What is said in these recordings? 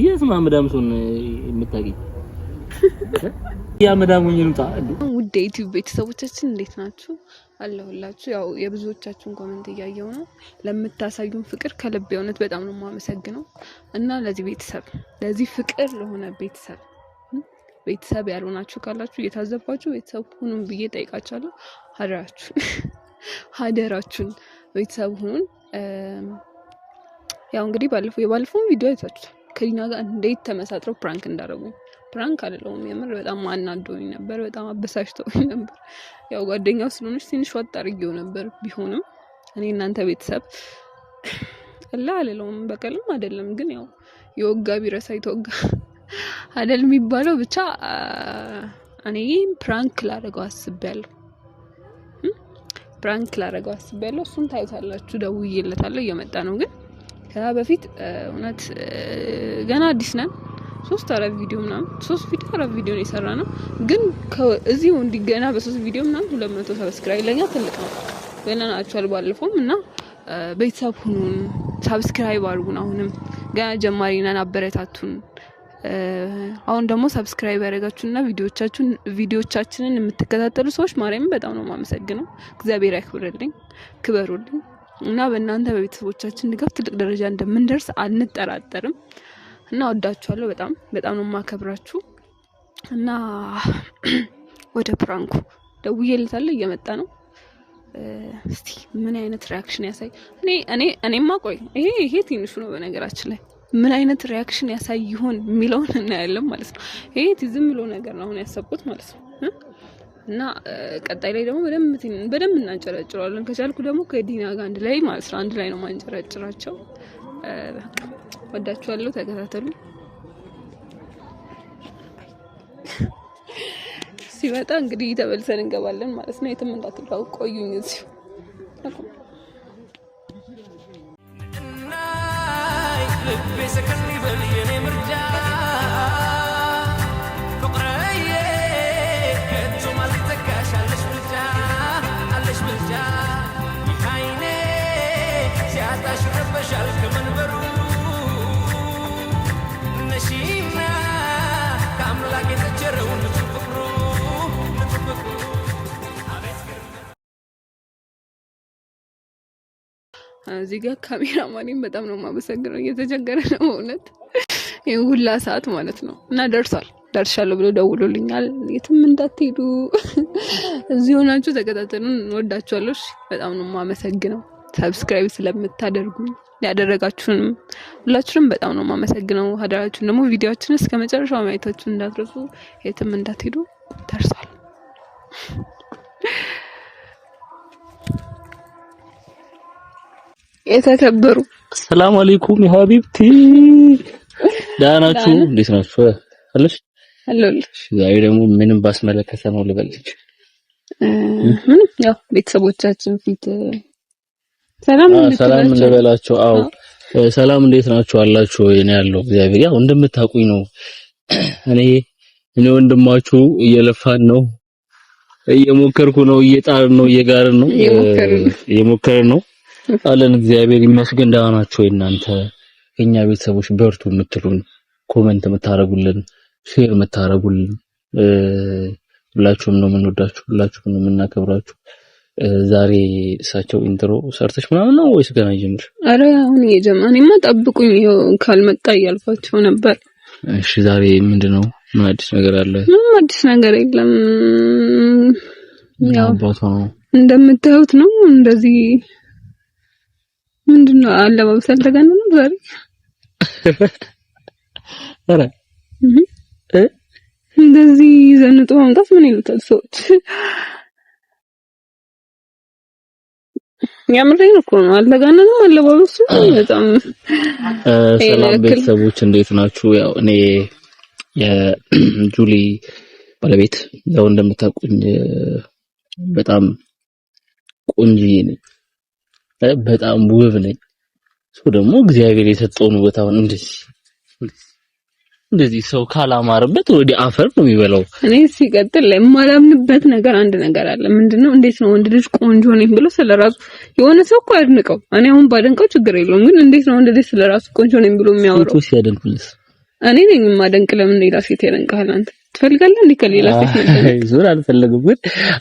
የስማ መዳም ሶን የምታገኝ ያ መዳሙኝ ልምጣ ውድ ዩቲዩብ ቤተሰቦቻችን እንዴት ናችሁ? አለሁላችሁ። ያው የብዙዎቻችሁን ኮሜንት እያየው ነው። ለምታሳዩን ፍቅር ከልብ የእውነት በጣም ነው የማመሰግነው እና ለዚህ ቤተሰብ ለዚህ ፍቅር ለሆነ ቤተሰብ ያልሆናችሁ ካላችሁ እየታዘባችሁ ቤተሰብ ሁኑን ብዬ ጠይቃችኋለሁ። ሀደራችሁን ቤተሰብ ሁኑን። ያው እንግዲህ የባለፈው ቪዲዮ አይታችሁታል። ከዲና ጋር እንዴት ተመሳጥረው ፕራንክ እንዳደረጉኝ ፕራንክ አይደለም የምር በጣም አናዶኝ ነበር። በጣም አበሳጭተውኝ ነበር። ያው ጓደኛው ስለሆነች ትንሽ ወጣ አድርጌው ነበር። ቢሆንም እኔ እናንተ ቤተሰብ አላለውም በቀልም አይደለም ግን ያው የወጋ ቢረሳ ይተወጋ አይደል የሚባለው። ብቻ እኔ ፕራንክ ላደርገው አስቤያለሁ። እሱን ታዩታላችሁ። ደውዬለታለሁ እየመጣ ነው። ግን ከዛ በፊት እውነት ገና አዲስ ነን። 3 ቪዲዮ ነው የሰራነው። ግን እዚሁ እንዲገና በ3 ቪዲዮ ምናምን 200 ሰብስክራይብ ለኛ ትልቅ ነው ብለናችኋል ባለፈውም። እና ቤተሰብ ሁኑን፣ ሰብስክራይብ አድርጉን። አሁንም ገና ጀማሪ ነን፣ አበረታቱን። አሁን ደግሞ ሰብስክራይብ ያደረጋችሁና ቪዲዮቻችንን የምትከታተሉ ሰዎች ማርያምን በጣም ነው የማመሰግነው። እግዚአብሔር ያክብርልኝ፣ ክበሩልኝ። እና በእናንተ በቤተሰቦቻችን ድጋፍ ትልቅ ደረጃ እንደምንደርስ አንጠራጠርም። እና ወዳችኋለሁ። በጣም ነው የማከብራችሁ። እና ወደ ፕራንኩ ደውዬለታለሁ እየመጣ ነው። እስቲ ምን አይነት ሪአክሽን ያሳይ። እኔማ ቆይ ይሄ ትንሹ ነው በነገራችን ላይ ምን አይነት ሪአክሽን ያሳይ ይሆን የሚለውን እናያለን ማለት ነው። ይሄ ዝም ብሎ ነገር ነው አሁን ያሰብኩት ማለት ነው። እና ቀጣይ ላይ ደግሞ በደንብ እናንጨረጭራለን። ከቻልኩ ደግሞ ከዲና ጋር አንድ ላይ ማለት ነው አንድ ላይ ነው ማንጨረጭራቸው። ወዳችኋለሁ። ተከታተሉ። ሲመጣ እንግዲህ ተበልሰን እንገባለን ማለት ነው። የትም እንዳትራው ቆዩኝ እዚሁ እዚህ ጋር ካሜራማኔን በጣም ነው የማመሰግነው። እየተቸገረ ነው እውነት ይሄን ሁላ ሰዓት ማለት ነው። እና ደርሻለሁ ብሎ ደውሎልኛል። የትም እንዳትሄዱ እዚህ ሆናችሁ ተከታተሉን። እንወዳችኋለሁ። በጣም ነው የማመሰግነው ሰብስክራይብ ስለምታደርጉኝ ያደረጋችሁንም ሁላችሁንም በጣም ነው የማመሰግነው። ሀዳራችሁን ደግሞ ቪዲዮአችንን እስከ መጨረሻው ማየታችሁን እንዳትረሱ። የትም እንዳትሄዱ። ደርሷል። የተከበሩ ሰላም አለይኩም የሀቢብቲ ዳናችሁ እንዴት ናችሁ? አለሁልሽ። ዛሬ ደግሞ ምንም ባስመለከተ ነው ልበልሽ። ምንም ያው ቤተሰቦቻችን ፊት ሰላም እንበላቸው። አዎ ሰላም እንዴት ናችሁ አላችሁ? እኔ ያለው እግዚአብሔር ያው እንደምታውቁኝ ነው። እኔ ወንድማችሁ እየለፋን ነው፣ እየሞከርኩ ነው፣ እየጣርን ነው፣ እየጋርን ነው፣ እየሞከርን ነው አለን። እግዚአብሔር ይመስገን። ደህና ናችሁ እናንተ የኛ ቤተሰቦች? በርቱ የምትሉን ኮሜንት የምታረጉልን ሼር የምታረጉልን ሁላችሁም ነው የምንወዳችሁ፣ ሁላችሁም ነው የምናከብራችሁ። ዛሬ እሳቸው ኢንትሮ ሰርተሽ ምናምን ነው ወይስ ገና ይጀምር? አረ አሁን እየጀመረኝማ ጠብቁኝ ካልመጣ እያልኳቸው ነበር። እሺ ዛሬ ምንድነው? ምን አዲስ ነገር አለ? ምንም አዲስ ነገር የለም። ያው ቦታው ነው እንደምታዩት ነው። እንደዚህ ምንድነው አለባበስ አልተጋነነም ዛሬ? አረ እንደዚህ ዘንጦ ማምጣት ምን ይሉታል ሰዎች? ያምረኝ እኮ ነው። አልተጋነነም አለባበሱ በጣም። ሰላም ቤተሰቦች እንዴት ናችሁ? ያው እኔ የጁሊ ባለቤት ያው እንደምታውቁኝ በጣም ቆንጆዬ ነኝ፣ በጣም ውብ ነኝ። ሰው ደግሞ እግዚአብሔር የሰጠውን ውበታውን እንደዚህ ሰው ካላማረበት ወዲ አፈር ነው የሚበላው። እኔ ሲቀጥል ለማላምንበት ነገር አንድ ነገር አለ። ምንድነው? እንዴት ነው ወንድ ልጅ ቆንጆ ነኝ ብሎ ስለራሱ የሆነ ሰው እኮ አድንቀው። እኔ አሁን ባደንቀው ችግር የለውም፣ ግን እንዴት ነው ወንድ ልጅ ስለራሱ ቆንጆ ነኝ ብሎ የሚያወራው? ሴቶች ሲያደንቁልስ እኔ ነኝ የማደንቅ። ለምን ሌላ ሴት ያደንቃል? አንተ ትፈልጋለህ እንዴ ከሌላ ሴት? ዙር አልፈልግም፣ ግን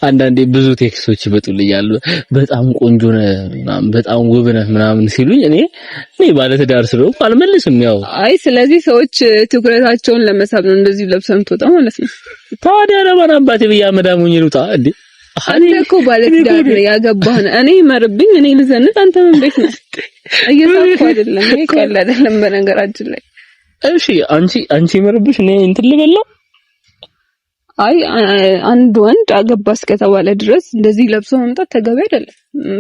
አንዳንዴ ብዙ ቴክስቶች ይመጡልኛል። በጣም ቆንጆ ነህ ምናምን፣ በጣም ውብ ነህ ምናምን ሲሉኝ እኔ ባለ ትዳር ስለሆንኩ አልመልስም። ያው አይ ስለዚህ ሰዎች ትኩረታቸውን ለመሳብ ነው እንደዚህ ለብሰን ትወጣ ማለት ነው። ታዲያ ለማን አባቴ ብያ መዳሙኝ ልውጣ እንዴ? አንተ እኮ ባለ ትዳር ነው ያገባህ። እኔ መርብኝ፣ እኔ ልዘንጥ፣ አንተ ምን ቤት ነው? እየሳኩ አይደለም፣ ይሄ ቀላል አይደለም በነገራችን ላይ። እሺ አንቺ መርብሽ እኔ እንትን ልበለው? አይ አንድ ወንድ አገባ እስከተባለ ድረስ እንደዚህ ለብሶ መምጣት ተገቢ አይደለም።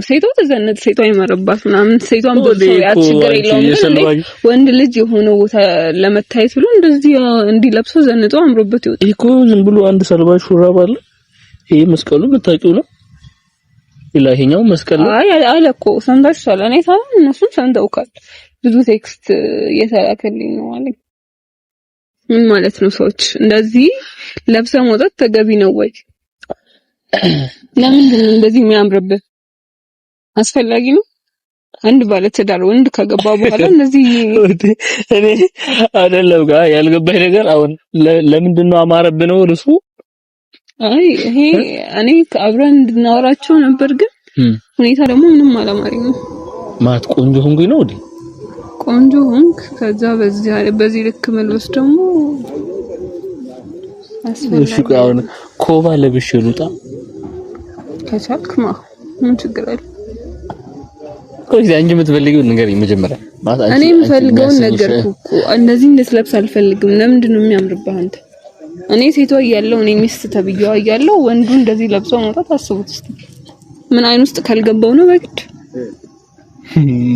ሴቷ ተዘነጥ፣ ሴቷ ይመረባት ምናምን፣ ሴቷን ብዙ ያችግር የለውም። ግን ወንድ ልጅ የሆነ ቦታ ለመታየት ብሎ እንደዚህ እንዲለብሶ ዘንጦ አምሮበት ይወጣ እኮ። ዝም ብሎ አንድ ሰልባጅ ሹራብ አለ። ይሄ መስቀሉ የምታውቂው ነው። ይላኛው መስቀል ነው። አይ አለ እኮ ሰምታችኋል። እኔ ሳይሆን እነሱም ሰምተውካል። ብዙ ቴክስት እየተላከልኝ ነው አለኝ። ምን ማለት ነው? ሰዎች እንደዚህ ለብሰው መውጣት ተገቢ ነው ወይ? ለምንድን ነው እንደዚህ የሚያምርብህ? አስፈላጊ ነው? አንድ ባለ ትዳር ወንድ ከገባ በኋላ እንደዚህ እኔ አይደለም ጋር ያልገባኝ ነገር አሁን ለምንድን ነው አማረብህ ነው እርሱ? አይ ይሄ እኔ አብረን እንድናወራቸው ነበር፣ ግን ሁኔታ ደግሞ ምንም አላማረኝም። ማለት ቆንጆ ሆንኩኝ ነው እንዴ? ቆንጆ ሆንክ፣ ከዛ በዚህ ልክ መልበስ ደግሞ አስፈላጊ። እሺ አሁን ኮባ ለብሼ ልውጣ ከቻልክ ምን ችግር አለ? ቆይ አንቺ የምትፈልጊው ንገሪኝ መጀመሪያ። እኔ የምፈልገውን ነገርኩ እኮ። እንደዚህ እንድትለብስ አልፈልግም። ለምንድን ነው የሚያምርብህ አንተ? እኔ ሴቷ እያለሁ እኔ ሚስት ተብዬዋ እያለሁ ወንዱ እንደዚህ ለብሶ መውጣት አስቡት እስቲ። ምን አይን ውስጥ ካልገባው ነው በግድ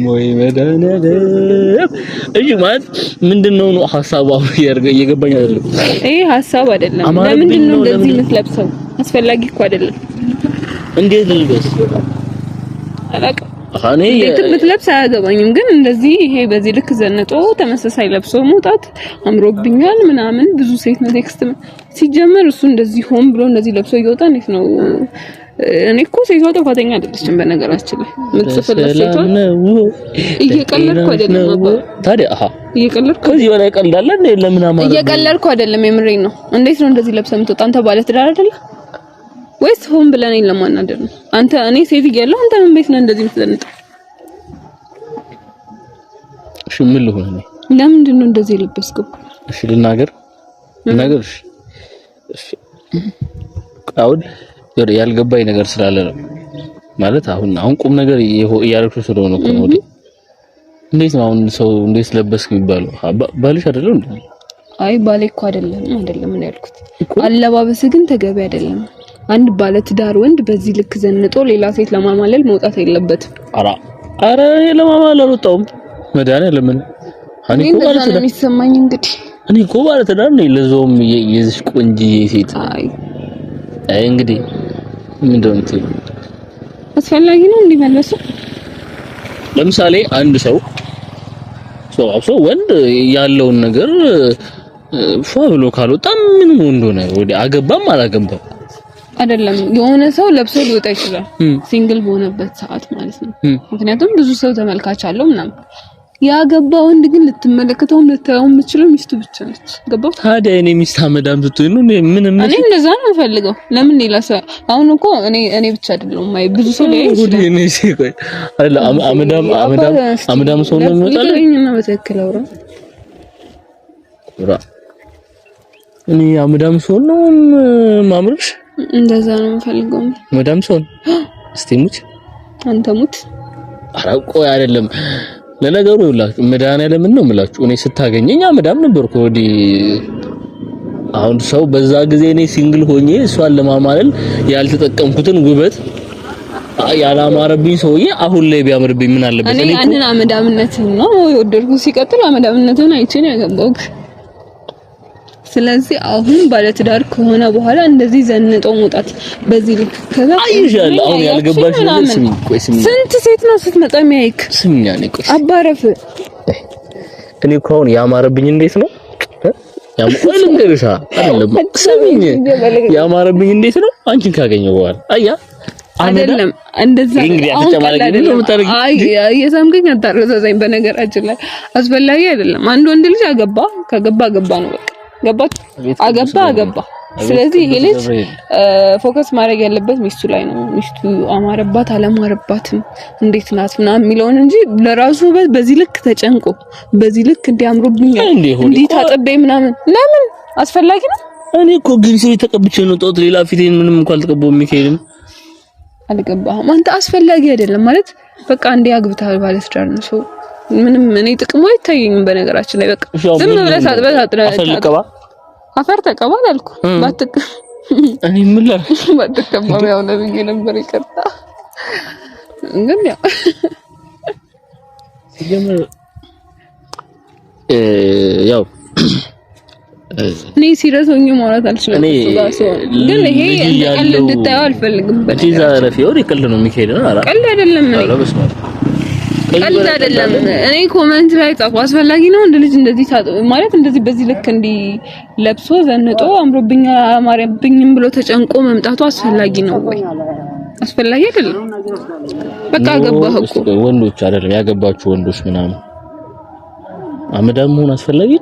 ወይ መድኃኒዓለም። እሺ ማለት ምንድነው ነው ሐሳቡ? እየገባኝ አይደለም። ይሄ ሐሳብ አይደለም። ለምንድን ነው እንደዚህ የምትለብሰው? አስፈላጊ እኮ አይደለም። እንዴት ልልበስ? አላውቅም። እኔ የምትለብስ አያገባኝም፣ ግን እንደዚህ ይሄ በዚህ ልክ ዘንጦ ተመሳሳይ ለብሶ መውጣት አምሮብኛል ምናምን ብዙ ሴት ነው ቴክስት ሲጀመር እሱ እንደዚህ ሆን ብሎ እንደዚህ ለብሶ እየወጣ ነው። እኔ እኮ ሴቷ ጥፋተኛ አይደለችም በነገራችን ላይ። ምትጽፍለት ሴቷ እየቀለድኩ አይደለም አባ። ታዲያ እየቀለድኩ ከዚህ በላይ ቀልዳለ እንዴ? ለምን አማረ? እየቀለድኩ አይደለም፣ የምሬን ነው። እንዴት ነው እንደዚህ ለብሰህ የምትወጣ? አንተ ባለ ትዳር አይደለ ወይስ ሆን ብለህ እኔን ለማናደር ነው? አንተ እኔ ሴት እያለሁ አንተ ምን ቤት ነው እንደዚህ የምትዘንጠው? እሺ ምን ልሆን ነው? ለምንድን ነው እንደዚህ የለበስከው? እሺ ልናገር። እሺ አሁን ያልገባኝ ነገር ስላለ ነው ማለት አሁን ቁም ነገር እያደረኩ ስለሆነ እኮ ነው። እንዴት ነው አሁን ሰው እንዴት ለበስክ የሚባለው? ባልሽ አይደለም እንዴ? አይ ባሌ እኮ አይደለም ምን ያልኩት። አለባበስ ግን ተገቢ አይደለም። አንድ ባለ ትዳር ወንድ በዚህ ልክ ዘንጦ ሌላ ሴት ለማማለል መውጣት የለበትም። አረ ለማማለል ወጣው መድኃኒዓለም ለምን እኔ እኮ ባለ ትዳር የሚሰማኝ እንግዲህ እኔ እኮ ባለ ትዳር ነኝ። ለዞም የዚህ ቆንጆዬ ሴት አይ እንግዲህ ምንድነው አስፈላጊ ነው እንዲመለሱ። ለምሳሌ አንድ ሰው ወንድ ያለውን ነገር ፏ ብሎ ካልወጣ ምን እንደሆነ ወዲ አገባም አላገባም አይደለም። የሆነ ሰው ለብሶ ሊወጣ ይችላል ሲንግል በሆነበት ሰዓት ማለት ነው። ምክንያቱም ብዙ ሰው ተመልካች አለው ምናምን። ያገባ ወንድ ግን ልትመለከተውም ልታየውም የምትችለው ሚስቱ ብቻ ነች። ገባው? ታዲያ እኔ ሚስት አመዳም ብትሆን ነው ምን እኔ እንደዛ ነው የምፈልገው። ለምን ሌላ ሰው አሁን እኮ እኔ ብቻ አይደለም ማይ ብዙ ሰው ላይ ይችላል። እኔ ሲቆይ አይደለ አመዳም ሰው ነው የሚመጣው። እኔና በትክክል አውራ እኔ አመዳም ሰው ነው ማምርሽ። እንደዛ ነው የምፈልገው። አመዳም ሰው እስቲ ሙት አንተ ሙት። ኧረ ቆይ አይደለም ለነገሩ ይላችሁ መድኃኒዓለም ነው የምላችሁ። እኔ ስታገኘኝ አመዳም ነበርኩ ወዲ። አሁን ሰው በዛ ጊዜ እኔ ሲንግል ሆኜ እሷን ለማማለል ያልተጠቀምኩትን ውበት ያላማረብኝ ሰውዬ አሁን ላይ ቢያምርብኝ ምን አለበት? እኔ አንተን አመዳምነትን ነው የወደድኩ። ሲቀጥል አመዳምነትን አይቼ ነው ያገባው። ስለዚህ አሁን ባለትዳር ከሆነ በኋላ እንደዚህ ዘንጦ መውጣት በዚህ ልክ ከዛ አይሻል። አሁን ያልገባሽ ነገር ስንት ሴት ነው ስትመጣ የሚያይክ? ስምኛ ነኝ ቆይ አባረፍ። እኔ እኮ አሁን ያማረብኝ እንዴት ነው ያምቆይ ልንገርሻ አይደለም ስምኝ። ያማረብኝ እንዴት ነው አንቺን ካገኘው በኋላ አያ አይደለም እንደዛ አይ የሳምከኝ አታረዛዛኝ። በነገራችን ላይ አስፈላጊ አይደለም። አንድ ወንድ ልጅ ከገባ ነው በቃ አገባ። ስለዚህ ይሄ ልጅ ፎከስ ማድረግ ያለበት ሚስቱ ላይ ነው። ሚስቱ አማረባት አላማረባትም እንዴት ናት ምናምን የሚለውን እንጂ ለራሱ በዚህ ልክ ተጨንቆ በዚህ ልክ እንዲያምሩብኛል እንዴ ታጠበ ምናምን ለምን አስፈላጊ ነው? እኔ እኮ ግንስ ተቀብቼ ነው ጦት ሌላ ፊቴን ምንም እንኳን አልተቀበው ሚካኤልም አልገባህም። አንተ አስፈላጊ አይደለም ማለት በቃ እንዴ አግብታል ባለትዳር ነው ሰው ምንም እኔ ጥቅሙ አይታየኝም። በነገራችን ላይ በቃ ዝም ብለህ ታጥበህ አፈር ተቀባል አልኩ ባትቀ እኔ ምን ላይ ባትቀባም ያው ነብይ ነበር ይቀጣ ግን ያው ያው እኔ ሲረሶኝ ማለት አልችልም ግን ይሄ እንደቀልድ እንድታየው አልፈልግም። በዚህ ዛሬ ፊዮሪ ቀልድ ነው የሚካሄድ ነው አላ ቀልድ አይደለም ቀልድ አይደለም። እኔ ኮሜንት ላይ ጻፉ አስፈላጊ ነው እንደ ልጅ እንደዚህ ማለት እንደዚህ በዚህ ልክ እንዲ ለብሶ ዘንጦ አምሮብኛ አማረብኝም ብሎ ተጨንቆ መምጣቱ አስፈላጊ ነው ወይ? አስፈላጊ አይደለም። በቃ ገባህ እኮ ወንዶች አይደለም ያገባችሁ ወንዶች ምናምን አመዳም ሆነ አስፈላጊ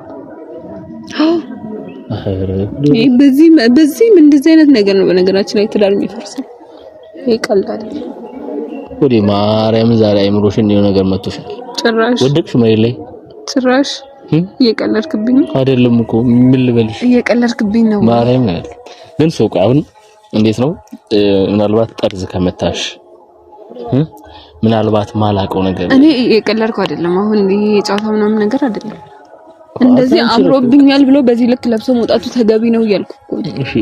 በዚህ እንደዚህ አይነት ነገር ነው በነገራችን ላይ ትዳር የሚፈርሰው። ይሄ ቀልድ አይደለም። ወዲ ማርያም ዛሬ አይምሮሽን የሆነ ነገር መጥቶሻል። ጭራሽ ወደቅሽ መሬት ላይ ጭራሽ እየቀለድክብኝ አይደለም እኮ ምን ልበልሽ? እየቀለድክብኝ ነው ማርያም ነው። ግን ሱቅ አሁን እንዴት ነው ምናልባት ጠርዝ ከመታሽ ምናልባት ማላቀው ነገር እኔ እየቀለድኩ አይደለም። አሁን ይሄ ጫታ ምናምን ነገር አይደለም። እንደዚህ አምሮብኛል ብሎ በዚህ ልክ ለብሶ መውጣቱ ተገቢ ነው እያልኩ እኮ እሺ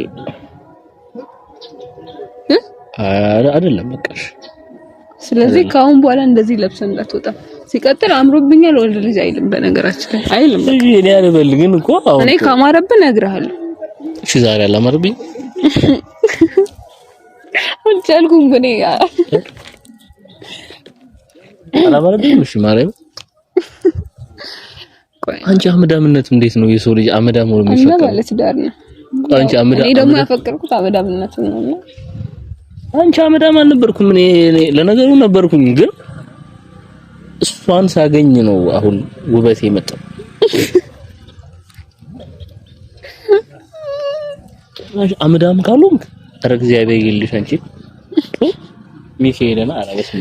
አይደለም በቃሽ። ስለዚህ ካሁን በኋላ እንደዚህ ለብሰን እንዳትወጣ። ሲቀጥል አምሮብኛል ወልድ ልጅ አይልም በነገራችን ላይ አይልም። እሺ እኔ አልበል ግን እኮ አሁን እኔ ካማረብህ እነግርሃለሁ። እሺ ዛሬ አላማረብኝ አልቻልኩም ግን አላማረብኝ። እሺ ማርያም አንቺ አመዳምነት እንዴት ነው የሰው ልጅ አመዳም ሆኖ የሚፈቀር? እና ማለት ዳር ነው አንቺ አመዳም። እኔ ደግሞ ያፈቀርኩት አመዳምነት ነውና አንቺ አመዳም አልነበርኩም። እኔ ለነገሩ ነበርኩኝ ግን እሷን ሳገኝ ነው አሁን ውበቴ መጣ። አመዳም ካሉም ኧረ እግዚአብሔር ይልሽ አንቺ ሚካኤልና አራበስማ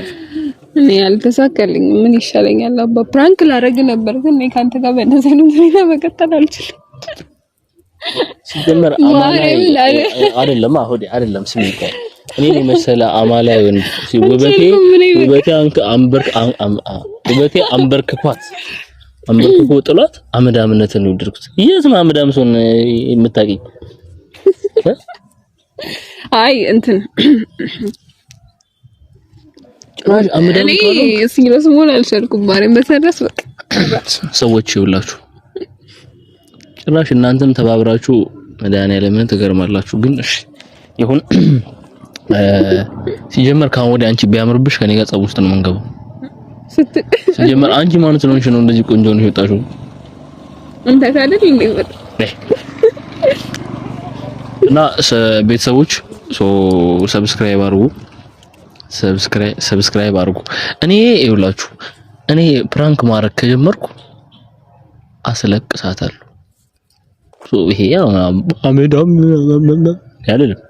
እኔ ያልተሳካልኝ ምን ይሻለኛል? አባ ፕራንክ ላረግ ነበር ግን እኔ ካንተ ጋር በእነዚህ ነው መቀጠል አልችልም። ሲጀመር አማላይ አይደለም አሁን አይደለም ስሚቆ እኔ መሰለ አማላይ ወንድ ውበቴ አንበርክኳት አንበርክኮ ጥሏት አመዳምነትን ነው ድርኩት። የት ነው አመዳም ሰውን የምታገኝ? አይ እንትን ጭራሽ አመዳም ካሉ ሲሪየስ መሆን አልቻልኩም። ማርያም በተረፈ በቃ ሰዎች ይውላችሁ ጭራሽ እናንተም ተባብራችሁ መድኃኒዓለምን ትገርማላችሁ። ግን እሺ ይሁን ሲጀመር ካሁን ወዲያ አንቺ ቢያምርብሽ ከኔ ጋር ጸብ ውስጥ ነው የምንገባው። ሲጀመር አንቺ ማለት ነው እንጂ ነው እንደዚህ ቆንጆ ነው የወጣሽው እንዴ ታዲያ እንዴ እና ቤተሰቦች ሰብስክራይብ አድርጉ። እኔ ይውላችሁ እኔ ፕራንክ ማድረግ ከጀመርኩ አስለቅሳታለሁ። ይሄ ያው አመዳም ያለለም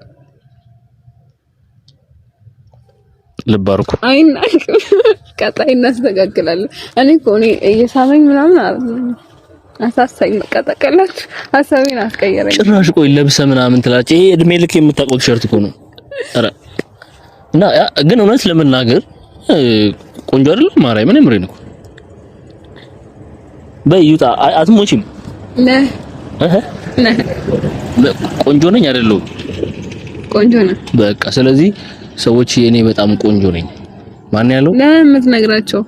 ልባርኩ አይና ቀጣይ እናስተካክላለን። እኔ እኮ እየሳመኝ ምናምን አሳሳኝ መቀጠቀላት ሐሳቤን አስቀየረኝ። ጭራሽ ቆይ ለብሰ ምናምን ትላጭ ይሄ እድሜ ልክ የምታቆቅ ሸርት እኮ ነው። ኧረ እና ግን እውነት ለመናገር ቆንጆ አይደለም ማርያም ምን ምሬ ነው በዩታ አትሞቺም ነህ ቆንጆ ነኝ አይደለም ቆንጆ ነህ በቃ። ስለዚህ ሰዎች እኔ በጣም ቆንጆ ነኝ ማን ያለው ለምን የምትነግራቸው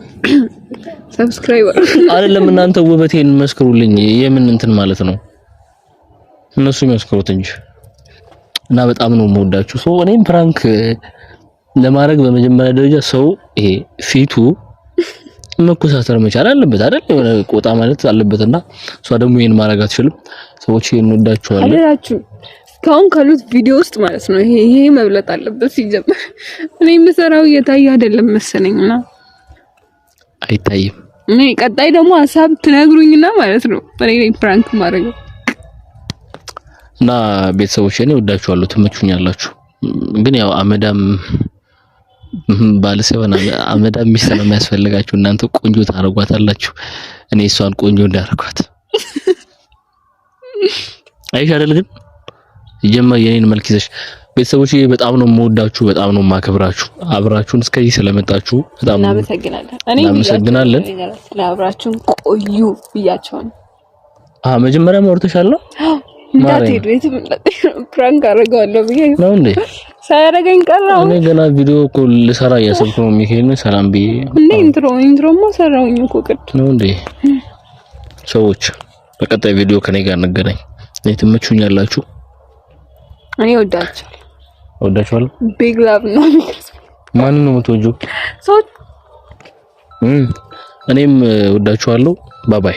ሰብስክራይበር አይደለም እናንተ ውበቴን መስክሩልኝ። የምን እንትን ማለት ነው እነሱ የሚመስክሩት እንጂ እና በጣም ነው የምወዳችሁ። ሰው እኔም ፕራንክ ለማድረግ በመጀመሪያ ደረጃ ሰው ይሄ ፊቱ መኮሳተር መቻል አለበት አይደል? የሆነ ቆጣ ማለት አለበትና እሷ ደግሞ ይሄን ማድረግ አትችልም። ሰዎች ይሄን ወዳችኋል አይደላችሁ? እስካሁን ካሉት ቪዲዮ ውስጥ ማለት ነው ይሄ መብለጥ አለበት። ሲጀምር እኔ የምሰራው እየታየ አይደለም መሰለኝና አይታይም። እኔ ቀጣይ ደግሞ ሀሳብ ትነግሩኝና ማለት ነው እኔ ፕራንክ ማድረግ እና ቤተሰቦቼ እኔ ወዳችኋለሁ፣ ትመቹኛላችሁ። ግን ያው አመዳም ባለሰውና አመዳም ሚስት ነው የሚያስፈልጋችሁ። እናንተ ቆንጆ ታረጓታላችሁ፣ እኔ እሷን ቆንጆ እንዳረኳት አይሽ አይደል? ግን ይጀምር የኔን መልክ ይዘሽ ቤተሰቦቼ በጣም ነው የምወዳችሁ፣ በጣም ነው የማከብራችሁ። አብራችሁን እስከዚህ ስለመጣችሁ በጣም እናመሰግናለን። ለአብራችሁን ቆዩ ብያቸውን መጀመሪያ ማውርተሻል ነው እንዳትሄዱ የትም ፕራንክ አደርገዋለሁ ብዬ ነው እንዴ? ሳያደርገኝ ቀረው። እኔ ገና ቪዲዮ እኮ ልሰራ እያሰብኩ ነው። ሚካኤልን ሰላም ብዬ እንዴ ኢንትሮማ ሰራሁኝ እኮ ቅድ ነው እንዴ? ሰዎች በቀጣይ ቪዲዮ ከኔ ጋር እንገናኝ። እኔ ትመቹኛላችሁ። እኔ ወዳችኋለሁ። ቢግ ላቭ ነው። ማንን ነው የምትወጂው? እኔም ወዳችኋለሁ። ባባይ